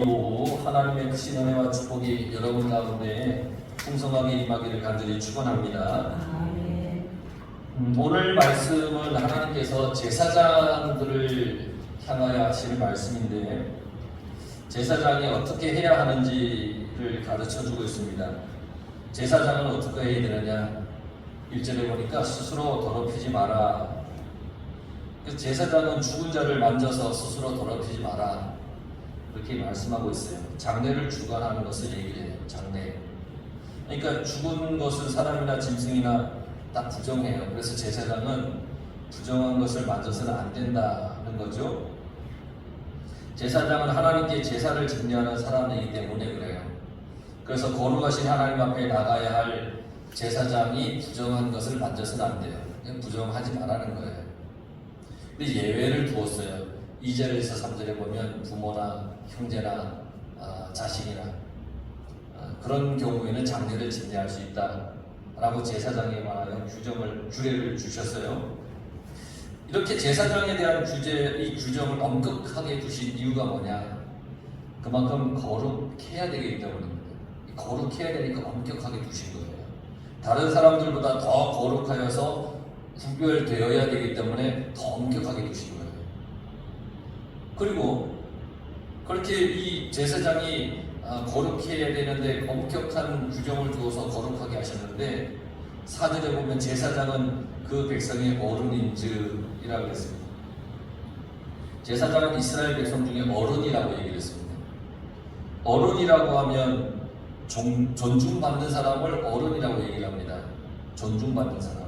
이 오후 하나님의 크신 은혜와 축복이 여러분 가운데 풍성하게 임하기를 간절히 축원합니다. 오늘 말씀은 하나님께서 제사장들을 향하여 하시는 말씀인데 제사장이 어떻게 해야 하는지를 가르쳐주고 있습니다. 제사장은 어떻게 해야 되느냐? 1절에 보니까 스스로 더럽히지 마라. 제사장은 죽은 자를 만져서 스스로 더럽히지 마라. 그렇게 말씀하고 있어요. 장례를 주관하는 것을 얘기를 해요. 장례. 그러니까 죽은 것은 사람이나 짐승이나 다 부정해요. 그래서 제사장은 부정한 것을 만져서는 안 된다는 거죠. 제사장은 하나님께 제사를 증례하는 사람이기 때문에 그래요. 그래서 거룩하신 하나님 앞에 나가야 할 제사장이 부정한 것을 만져서는 안 돼요. 부정하지 말라는 거예요. 근데 예외를 두었어요. 2절에서 3절에 보면 부모나 형제나 자식이나 그런 경우에는 장례를 증례할 수 있다라고 제사장에 관하여 규례를 주셨어요. 이렇게 제사장에 대한 이 규정을 엄격하게 두신 이유가 뭐냐? 그만큼 거룩해야 되기 때문입니다. 거룩해야 되니까 엄격하게 두신 거예요. 다른 사람들보다 더 거룩하여서 구별되어야 되기 때문에 더 엄격하게 두신 거예요. 그리고 그렇게 이 제사장이 거룩해야 되는데 엄격한 규정을 두어서 거룩하게 하셨는데 4절에 보면 제사장은 그 백성의 어른인지라고 했습니다. 제사장은 이스라엘 백성 중에 어른이라고 얘기를 했습니다. 어른이라고 하면 존중받는 사람을 어른이라고 얘기를 합니다. 존중받는 사람.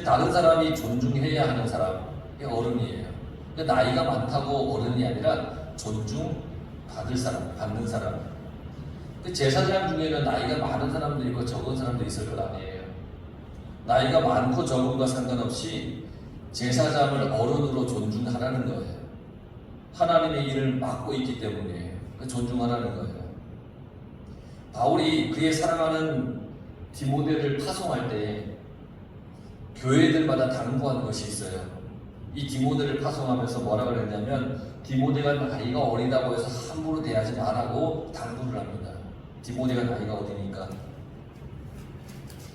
다른 사람이 존중해야 하는 사람이 어른이에요. 나이가 많다고 어른이 아니라 존중받을 사람, 받는 사람. 제사장 중에는 나이가 많은 사람도 있고 적은 사람도 있을 것 아니에요. 나이가 많고 적은과 상관없이 제사장을 어른으로 존중하라는 거예요. 하나님의 일을 맡고 있기 때문에 존중하라는 거예요. 바울이 그의 사랑하는 디모데를 파송할 때 교회들마다 당부한 것이 있어요. 이 디모데를 파송하면서 뭐라고 그랬냐면 디모데가 나이가 어리다고 해서 함부로 대하지 말라고 당부를 합니다. 디모데가 나이가 어리니까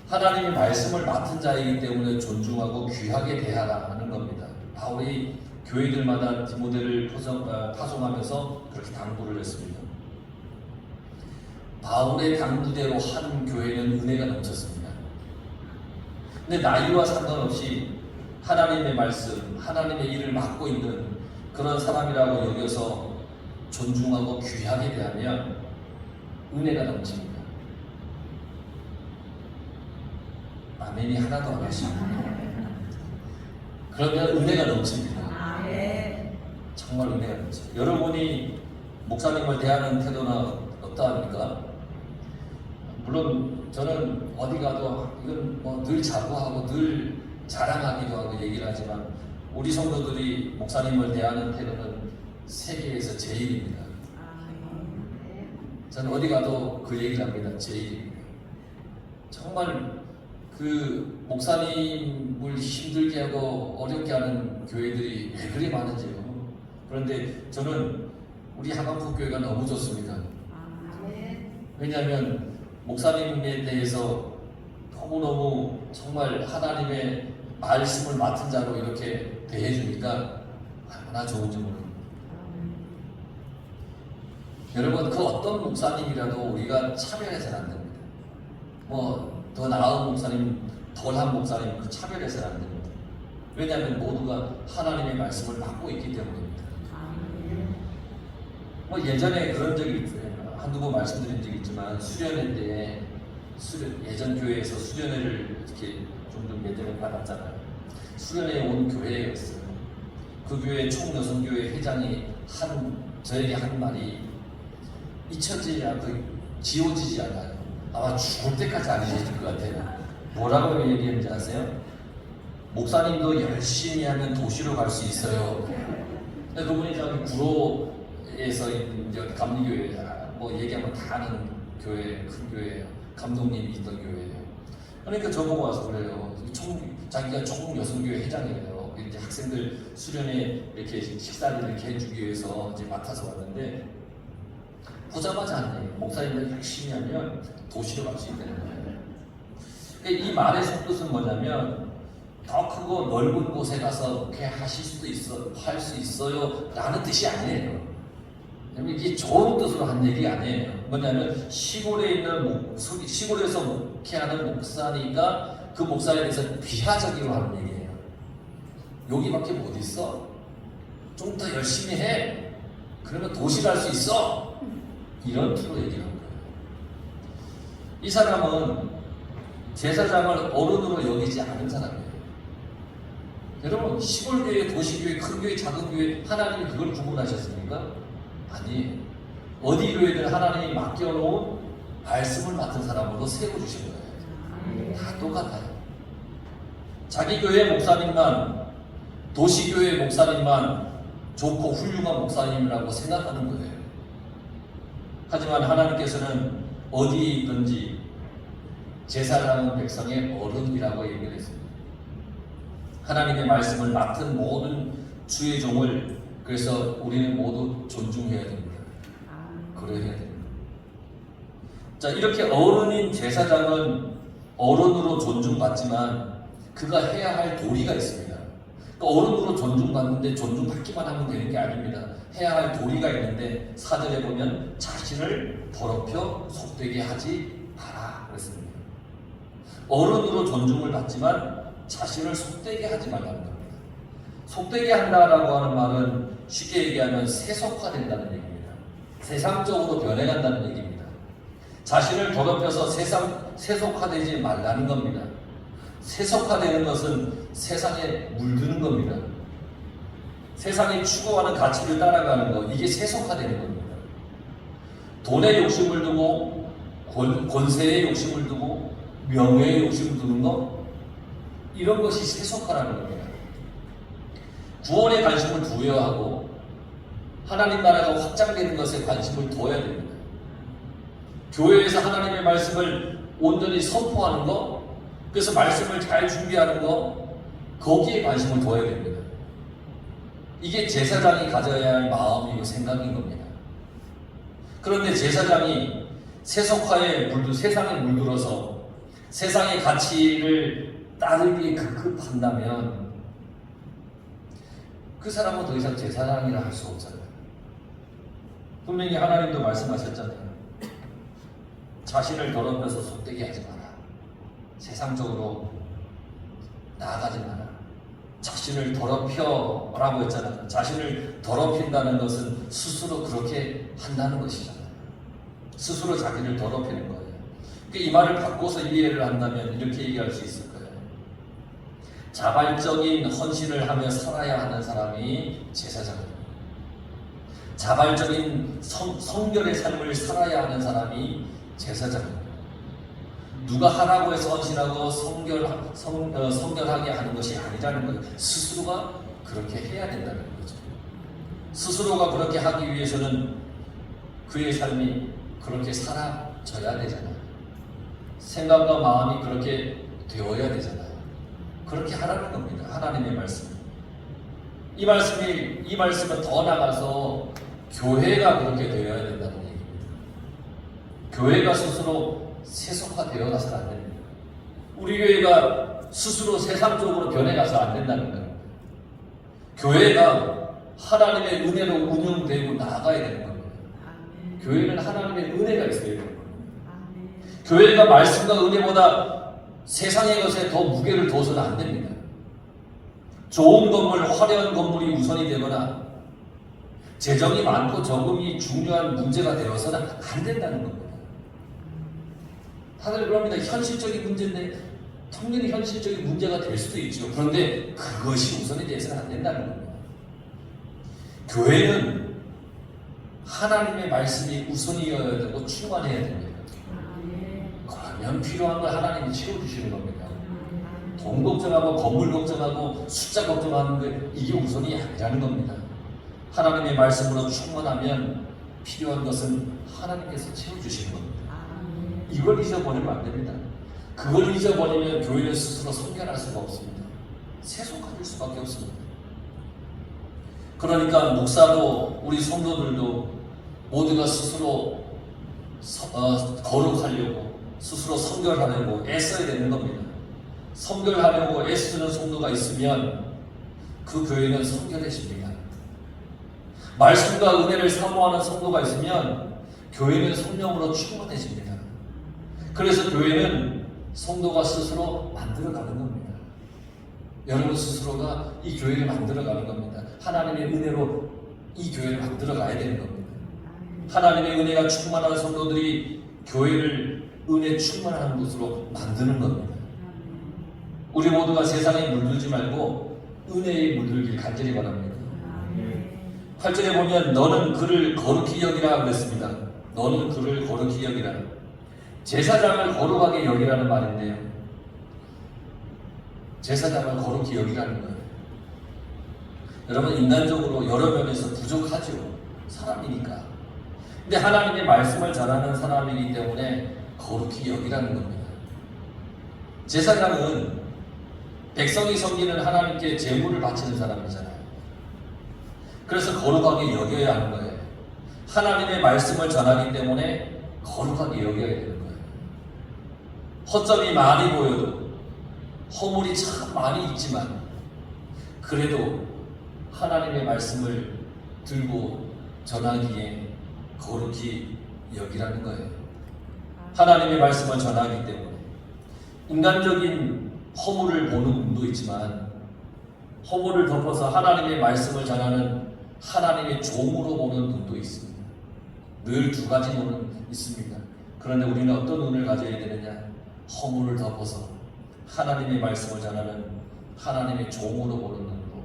하나님의 말씀을 맡은 자이기 때문에 존중하고 귀하게 대하라는 겁니다. 바울이 교회들마다 디모데를 파송하면서 그렇게 당부를 했습니다. 바울의 당부대로 한 교회는 은혜가 넘쳤습니다. 근데 나이와 상관없이 하나님의 말씀, 하나님의 일을 맡고 있는 그런 사람이라고 여겨서 존중하고 귀하게 대하면 은혜가 넘칩니다. 아멘이 하나도 안 하십니다. 그러면 은혜가 넘칩니다. 정말 은혜가 넘칩니다. 여러분이 목사님을 대하는 태도나 어떠합니까? 물론 저는 어디 가도 이건 늘 자부하고 늘 자랑하기도 하고 얘기를 하지만 우리 성도들이 목사님을 대하는 태도는 세계에서 제일입니다. 저는 어디 가도 그 얘기를 합니다. 제일입니다. 정말 그 목사님을 힘들게 하고 어렵게 하는 교회들이 왜 그리 많은지요. 그런데 저는 우리 하강국교회가 너무 좋습니다. 왜냐하면 목사님에 대해서 너무너무 정말 하나님의 말씀을 맡은 자로 이렇게 대해주니까 얼마나 좋은지 모릅니다. 여러분, 그 어떤 목사님이라도 우리가 차별해서는 안 됩니다. 더 나은 목사님, 덜한 목사님, 그 차별해서는 안 됩니다. 왜냐하면 모두가 하나님의 말씀을 맡고 있기 때문입니다. 예전에 그런 적이 있어요. 한두 번 말씀드린 적이 있지만 수련회 때 예전 교회에서 수련회를 이렇게 좀 예전에 받았잖아요. 수련회에 온 교회였어요. 그 교회 총여성교회 회장이 저에게 한 말이 지워지지 않아요. 아마 죽을 때까지 안 잊어질 것 같아요. 뭐라고 얘기했는지 아세요? 목사님도 열심히 하면 도시로 갈 수 있어요. 근데 그분이 저기 구로에서 있는 감리교회 얘기하면 다 아는 교회, 큰 교회예요. 감독님이 있던 교회예요. 그러니까 저보고 와서 그래요. 자기가 총여성교회 회장이에요. 이제 학생들 수련회 이렇게 식사를 이렇게 해주기 위해서 이제 맡아서 왔는데 보자마자 안 돼요. 목사님들 열심히 하면 도시로 갈 수 있다는 거예요. 그러니까 이 말의 속뜻은 뭐냐면 더 크고 넓은 곳에 가서 그렇게 하실 수도 있어, 할 수 있어요 라는 뜻이 아니에요. 이게 좋은 뜻으로 한 얘기 아니에요. 뭐냐면 시골에서 목회하는 목사니까 그 목사에 대해서 비하적으로 하는 얘기예요. 여기밖에 못 있어. 좀 더 열심히 해. 그러면 도시 갈 수 있어. 이런 투로 얘기를 한 거예요. 이 사람은 제사장을 어른으로 여기지 않은 사람이에요. 여러분, 시골교회, 도시교회, 큰 교회, 작은 교회, 하나님이 그걸 구분하셨습니까? 아니에요. 어디 교회든 하나님이 맡겨놓은 말씀을 맡은 사람으로 세워주신 거예요. 다 똑같아요. 자기 교회 목사님만, 도시교회 목사님만 좋고 훌륭한 목사님이라고 생각하는 거예요. 하지만 하나님께서는 어디에 있든지 제사장은 백성의 어른이라고 얘기를 했습니다. 하나님의 말씀을 맡은 모든 주의 종을 그래서 우리는 모두 존중해야 됩니다. 그래야 됩니다. 자, 이렇게 어른인 제사장은 어른으로 존중받지만 그가 해야 할 도리가 있습니다. 그러니까 어른으로 존중받는데 존중받기만 하면 되는 게 아닙니다. 해야 할 도리가 있는데 4절에 보면 자신을 더럽혀 속되게 하지 마라 그랬습니다. 어른으로 존중을 받지만 자신을 속되게 하지 말라는 겁니다. 속되게 한다라고 하는 말은 쉽게 얘기하면 세속화된다는 얘기입니다. 세상적으로 변해간다는 얘기입니다. 자신을 더럽혀서 세속화되지 말라는 겁니다. 세속화되는 것은 세상에 물드는 겁니다. 세상이 추구하는 가치를 따라가는 것, 이게 세속화되는 겁니다. 돈에 욕심을 두고 권세에 욕심을 두고 명예에 욕심을 두는 것, 이런 것이 세속화라는 겁니다. 구원에 관심을 두어야 하고 하나님 나라가 확장되는 것에 관심을 둬야 됩니다. 교회에서 하나님의 말씀을 온전히 선포하는 것, 그래서 말씀을 잘 준비하는 것, 거기에 관심을 둬야 됩니다. 이게 제사장이 가져야 할 마음이고 생각인 겁니다. 그런데 제사장이 세상에 물들어서 세상의 가치를 따르기에 급급한다면 그 사람은 더 이상 제사장이라 할 수 없잖아요. 분명히 하나님도 말씀하셨잖아요. 자신을 더럽혀서 속되게 하지 마라. 세상적으로 나아가지 마라. 자신을 더럽혀라고 했잖아요. 자신을 더럽힌다는 것은 스스로 그렇게 한다는 것이잖아요. 스스로 자기를 더럽히는 거예요. 이 말을 바꿔서 이해를 한다면 이렇게 얘기할 수 있을 거예요. 자발적인 헌신을 하며 살아야 하는 사람이 제사장입니다. 자발적인 성결의 삶을 살아야 하는 사람이 제사장입니다. 누가 하라고 해서 헌신하고 성결하게 하는 것이 아니라는 거예요. 스스로가 그렇게 해야 된다는 거죠. 스스로가 그렇게 하기 위해서는 그의 삶이 그렇게 살아져야 되잖아요. 생각과 마음이 그렇게 되어야 되잖아요. 그렇게 하라는 겁니다. 하나님의 말씀. 이 말씀은 더 나가서 교회가 그렇게 되어야 된다는 얘기입니다. 교회가 스스로 세속화되어 가서는 안 됩니다. 우리 교회가 스스로 세상적으로 변해가서 안 된다는 거예요. 교회가 하나님의 은혜로 운영되고 나아가야 되는 겁니다. 교회는 하나님의 은혜가 있어야 되는 겁니다. 교회가 말씀과 은혜보다 세상의 것에 더 무게를 둬서는 안 됩니다. 좋은 건물, 화려한 건물이 우선이 되거나 재정이 많고 적음이 중요한 문제가 되어서는 안 된다는 겁니다. 다들 그럽니다. 현실적인 문제인데 당연히 현실적인 문제가 될 수도 있죠. 그런데 그것이 우선이 되어서는 안 된다는 겁니다. 교회는 하나님의 말씀이 우선이어야 되고 충만해야 됩니다. 그러면 필요한 걸 하나님이 채워주시는 겁니다. 돈 걱정하고 건물 걱정하고 숫자 걱정하는 게 이게 우선이 아니라는 겁니다. 하나님의 말씀으로 충만하면 필요한 것은 하나님께서 채워주시는 겁니다. 이걸 잊어버리면 안 됩니다. 그걸 잊어버리면 교회는 스스로 성결할 수가 없습니다. 세속화될 수밖에 없습니다. 그러니까 목사도 우리 성도들도 모두가 스스로 거룩하려고 스스로 성결하려고 애써야 되는 겁니다. 성결하려고 애쓰는 성도가 있으면 그 교회는 성결해집니다. 말씀과 은혜를 사모하는 성도가 있으면 교회는 성령으로 충만해집니다. 그래서 교회는 성도가 스스로 만들어가는 겁니다. 여러분 스스로가 이 교회를 만들어가는 겁니다. 하나님의 은혜로 이 교회를 만들어가야 되는 겁니다. 하나님의 은혜가 충만한 성도들이 교회를 은혜 충만한 곳으로 만드는 겁니다. 우리 모두가 세상에 물들지 말고 은혜에 물들길 간절히 바랍니다. 8절에 보면 너는 그를 거룩히 여기라 그랬습니다. 너는 그를 거룩히 여기라. 제사장을 거룩하게 여기라는 말인데요. 제사장을 거룩히 여기라는 거예요. 여러분 인간적으로 여러 면에서 부족하죠. 사람이니까. 근데 하나님의 말씀을 전하는 사람이기 때문에 거룩히 여기라는 겁니다. 제사장은 백성이 섬기는 하나님께 제물을 바치는 사람이잖아요. 그래서 거룩하게 여겨야 하는 거예요. 하나님의 말씀을 전하기 때문에 거룩하게 여겨야 되는 거예요. 허점이 많이 보여도 허물이 참 많이 있지만 그래도 하나님의 말씀을 들고 전하기에 거룩히 여기라는 거예요. 하나님의 말씀을 전하기 때문에 인간적인 허물을 보는 눈도 있지만 허물을 덮어서 하나님의 말씀을 전하는 하나님의 종으로 보는 눈도 있습니다. 늘 두 가지 눈은 있습니다. 그런데 우리는 어떤 눈을 가져야 되느냐? 허물을 덮어서 하나님의 말씀을 전하는 하나님의 종으로 보는 눈으로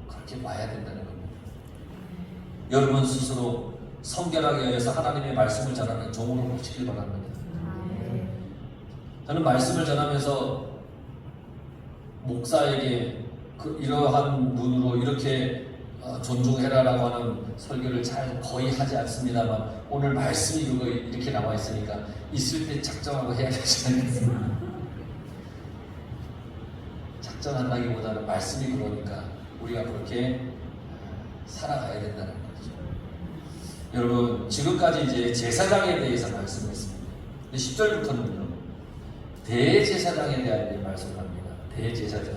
그렇게 봐야 된다는 겁니다. 여러분 스스로 성결하게 해서 하나님의 말씀을 전하는 종으로 보시길 바랍니다. 저는 말씀을 전하면서 목사에게 이러한 눈으로 이렇게 존중해라라고 하는 설교를 거의 하지 않습니다만 오늘 말씀이 이렇게 나와 있으니까 있을 때 작정하고 해야 되지 않겠습니까? 작정한다기보다는 말씀이 그러니까 우리가 그렇게 살아가야 된다는 거죠. 여러분 지금까지 이제 제사장에 대해서 말씀했습니다. 10절부터는요 대제사장에 대한 말씀을 합니다. 대제사장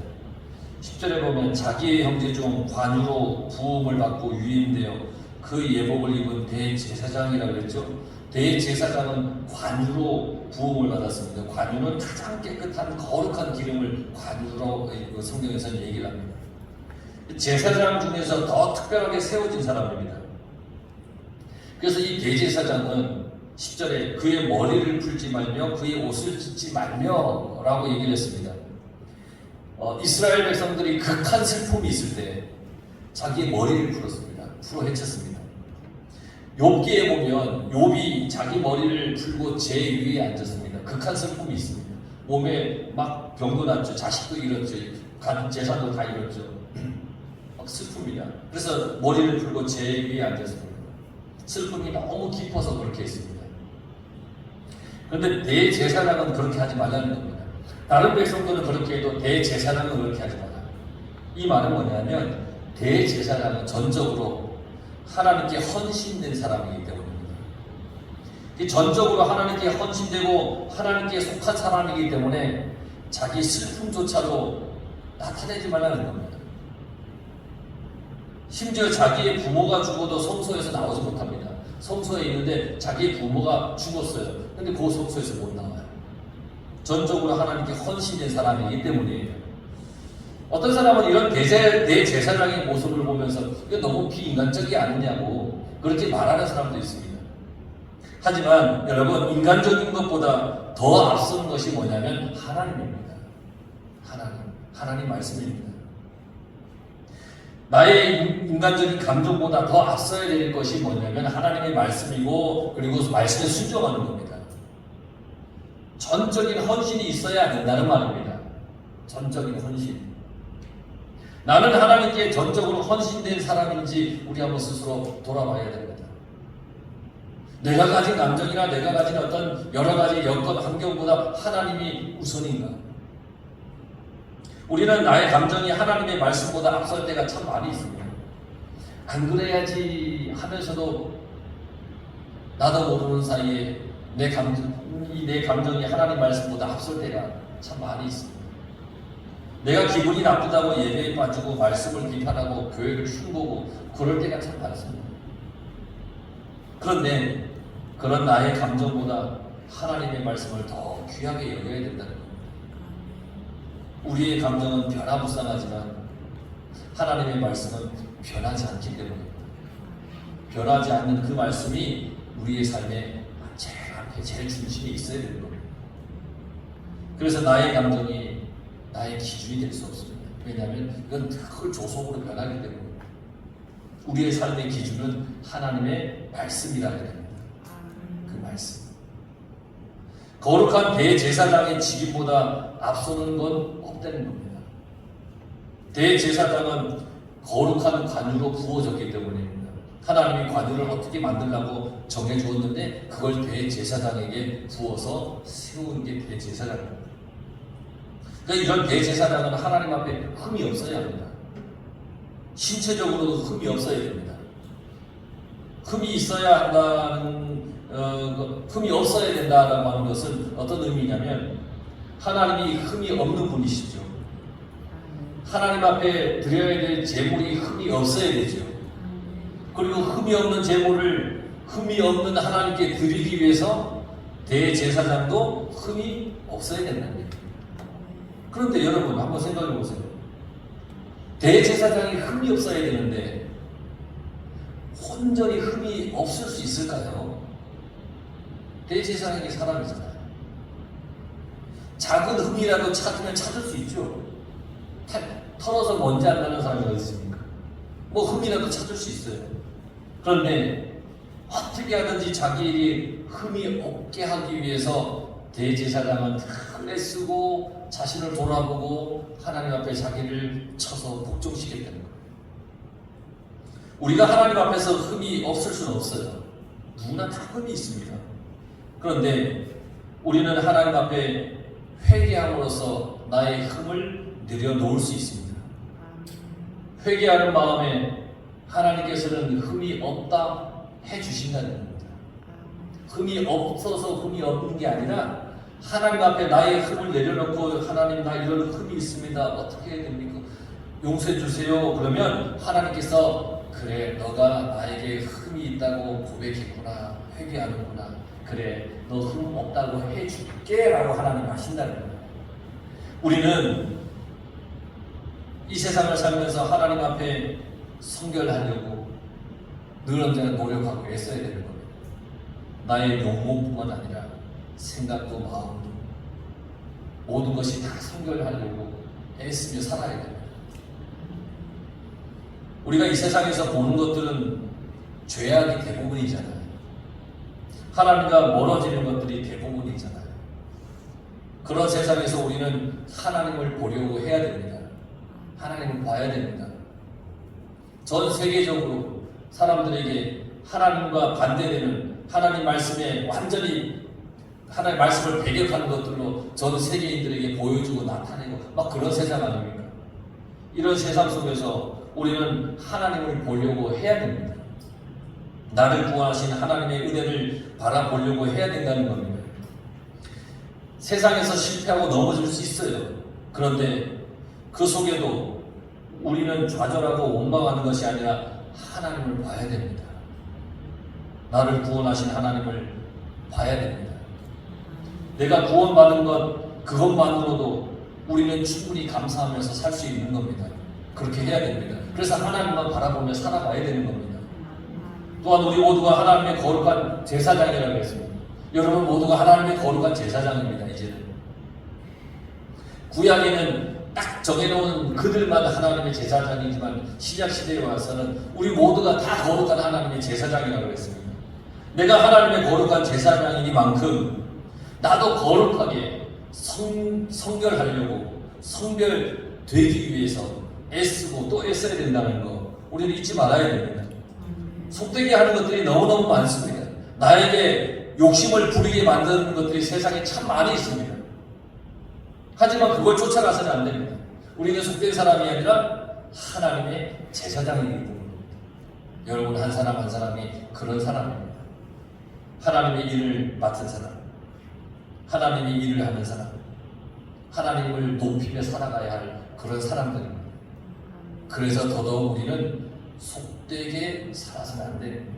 10절에 보면 자기의 형제 중 관유로 부음을 받고 유임되어 그 예복을 입은 대제사장이라고 했죠. 대제사장은 관유로 부음을 받았습니다. 관유는 가장 깨끗한 거룩한 기름을 관유로 성경에서는 얘기를 합니다. 제사장 중에서 더 특별하게 세워진 사람입니다. 그래서 이 대제사장은 10절에 그의 머리를 풀지 말며 그의 옷을 찢지 말며 라고 얘기를 했습니다. 이스라엘 백성들이 극한 슬픔이 있을 때 자기의 머리를 풀었습니다. 풀어 헤쳤습니다. 욥기에 보면 욥이 자기 머리를 풀고 제 위에 앉았습니다. 극한 슬픔이 있습니다. 몸에 막 병도 났죠. 자식도 잃었죠. 재산도 다 잃었죠. 막 슬픔이야. 그래서 머리를 풀고 제 위에 앉았습니다. 슬픔이 너무 깊어서 그렇게 했습니다. 그런데 대제사장은 그렇게 하지 말라는 겁니다. 다른 백성들은 그렇게 해도 대제사장은 그렇게 하지 마라. 이 말은 뭐냐면 대제사장은 전적으로 하나님께 헌신된 사람이기 때문입니다. 전적으로 하나님께 헌신되고 하나님께 속한 사람이기 때문에 자기 슬픔조차도 나타내지 말라는 겁니다. 심지어 자기의 부모가 죽어도 성소에서 나오지 못합니다. 성소에 있는데 자기의 부모가 죽었어요. 근데 그 성소에서 못 나와요. 전적으로 하나님께 헌신된 사람이기 때문이에요. 어떤 사람은 이런 대제사장의 모습을 보면서 이거 너무 비인간적이 아니냐고 그렇게 말하는 사람도 있습니다. 하지만 여러분 인간적인 것보다 더 앞서는 것이 뭐냐면 하나님입니다. 하나님 말씀입니다. 나의 인간적인 감정보다 더 앞서야 될 것이 뭐냐면 하나님의 말씀이고 그리고 말씀에 순종하는 겁니다. 전적인 헌신이 있어야 된다는 말입니다. 전적인 헌신. 나는 하나님께 전적으로 헌신된 사람인지 우리 한번 스스로 돌아봐야 됩니다. 내가 가진 감정이나 내가 가진 어떤 여러 가지 여건 환경보다 하나님이 우선인가? 우리는 나의 감정이 하나님의 말씀보다 앞설 때가 참 많이 있습니다. 안 그래야지 하면서도 나도 모르는 사이에 내 감정이 하나님 말씀보다 앞설 때가 참 많이 있습니다. 내가 기분이 나쁘다고 예배에 빠지고 말씀을 비판하고 교회를 흉보고 그럴 때가 참 많습니다. 그런데 그런 나의 감정보다 하나님의 말씀을 더 귀하게 여겨야 된다는 겁니다. 우리의 감정은 변화무쌍하지만 하나님의 말씀은 변하지 않기 때문입니다. 변하지 않는 그 말씀이 우리의 삶의 제일 앞에 제일 중심에 있어야 되는 겁니다. 그래서 나의 감정이 나의 기준이 될 수 없습니다. 왜냐하면 이건 그 조속으로 변하기 때문에 우리의 삶의 기준은 하나님의 말씀이라는 겁니다. 그 말씀. 거룩한 대제사장의 직임보다 앞서는 건 없다는 겁니다. 대제사장은 거룩한 관유로 부어졌기 때문입니다. 하나님이 관유를 어떻게 만들라고 정해주었는데 그걸 대제사장에게 부어서 세운 게 대제사장입니다. 그러니까 이런 대제사장은 하나님 앞에 흠이 없어야 합니다. 신체적으로도 흠이 없어야 됩니다. 흠이 있어야 한다는 흠이 없어야 된다라고 하는 것은 어떤 의미냐면 하나님이 흠이 없는 분이시죠. 하나님 앞에 드려야 될 제물이 흠이 없어야 되죠. 그리고 흠이 없는 제물을 흠이 없는 하나님께 드리기 위해서 대제사장도 흠이 없어야 된다는 거예요. 그런데 여러분 한번 생각해 보세요. 대제사장이 흠이 없어야 되는데 온전히 흠이 없을 수 있을까요? 대제사장이 사람이잖아요. 작은 흠이라도 찾으면 찾을 수 있죠. 털어서 먼지 안 나는 사람이 어디 있습니까? 뭐 흠이라도 찾을 수 있어요. 그런데 어떻게 하든지 자기 흠이 없게 하기 위해서 대제사장은 큰 애쓰고 자신을 돌아보고 하나님 앞에 자기를 쳐서 복종시켰다는 거예요. 우리가 하나님 앞에서 흠이 없을 수는 없어요. 누구나 다 흠이 있습니다. 그런데 우리는 하나님 앞에 회개함으로써 나의 흠을 내려놓을 수 있습니다. 회개하는 마음에 하나님께서는 흠이 없다 해주신다는 겁니다. 흠이 없어서 흠이 없는 게 아니라 하나님 앞에 나의 흠을 내려놓고 하나님 나 이런 흠이 있습니다. 어떻게 해야 됩니까? 용서해 주세요. 그러면 하나님께서 그래 너가 나에게 흠이 있다고 고백했구나. 회개하는구나. 그래 너 흠 없다고 해줄게 라고 하나님 하신다는 거예요. 우리는 이 세상을 살면서 하나님 앞에 성결하려고 늘 언제나 노력하고 애써야 되는 겁니다. 나의 영혼뿐만 아니라 생각도 마음도 모든 것이 다 성결하려고 애쓰며 살아야 됩니다. 우리가 이 세상에서 보는 것들은 죄악이 대부분이잖아요. 하나님과 멀어지는 것들이 대부분이잖아요. 그런 세상에서 우리는 하나님을 보려고 해야 됩니다. 하나님을 봐야 됩니다. 전 세계적으로 사람들에게 하나님과 반대되는 하나님 말씀에 완전히 하나님 말씀을 배격하는 것들로 전 세계인들에게 보여주고 나타내고 막 그런 세상 아닙니까? 이런 세상 속에서 우리는 하나님을 보려고 해야 됩니다. 나를 구하신 하나님의 은혜를 바라보려고 해야 된다는 겁니다. 세상에서 실패하고 넘어질 수 있어요. 그런데 그 속에도 우리는 좌절하고 원망하는 것이 아니라 하나님을 봐야 됩니다. 나를 구원하신 하나님을 봐야 됩니다. 내가 구원받은 것 그것만으로도 우리는 충분히 감사하면서 살 수 있는 겁니다. 그렇게 해야 됩니다. 그래서 하나님만 바라보며 살아가야 되는 겁니다. 또한 우리 모두가 하나님의 거룩한 제사장이라고 했습니다. 여러분 모두가 하나님의 거룩한 제사장입니다. 이제는 구약에는 딱 정해놓은 그들만 하나님의 제사장이지만 신약시대에 와서는 우리 모두가 다 거룩한 하나님의 제사장이라고 했습니다. 내가 하나님의 거룩한 제사장이니만큼 나도 거룩하게 성결하려고 성결되기 위해서 애쓰고 또 애써야 된다는 거 우리는 잊지 말아야 됩니다. 속되게 하는 것들이 너무너무 많습니다. 나에게 욕심을 부리게 만드는 것들이 세상에 참 많이 있습니다. 하지만 그걸 쫓아가서는 안 됩니다. 우리는 속된 사람이 아니라 하나님의 제사장이기 때문입니다. 여러분 한 사람 한 사람이 그런 사람입니다. 하나님의 일을 맡은 사람, 하나님의 일을 하는 사람, 하나님을 높이며 살아가야 할 그런 사람들입니다. 그래서 더더욱 우리는 속되게 살아서는 안 됩니다.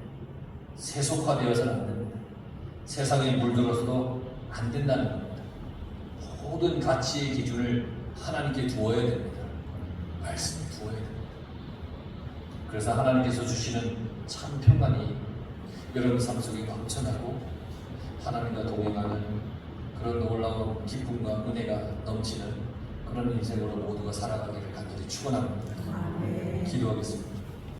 세속화되어서는 안 됩니다. 세상에 물들어서도 안 된다는 겁니다. 모든 가치의 기준을 하나님께 두어야 됩니다. 말씀에 두어야 됩니다. 그래서 하나님께서 주시는 참 평안이 여러분 삶 속에 넘쳐나고 하나님과 동행하는 그런 놀라운 기쁨과 은혜가 넘치는 그런 인생으로 모두가 살아가기를 간절히 축원합니다. 기도하겠습니다.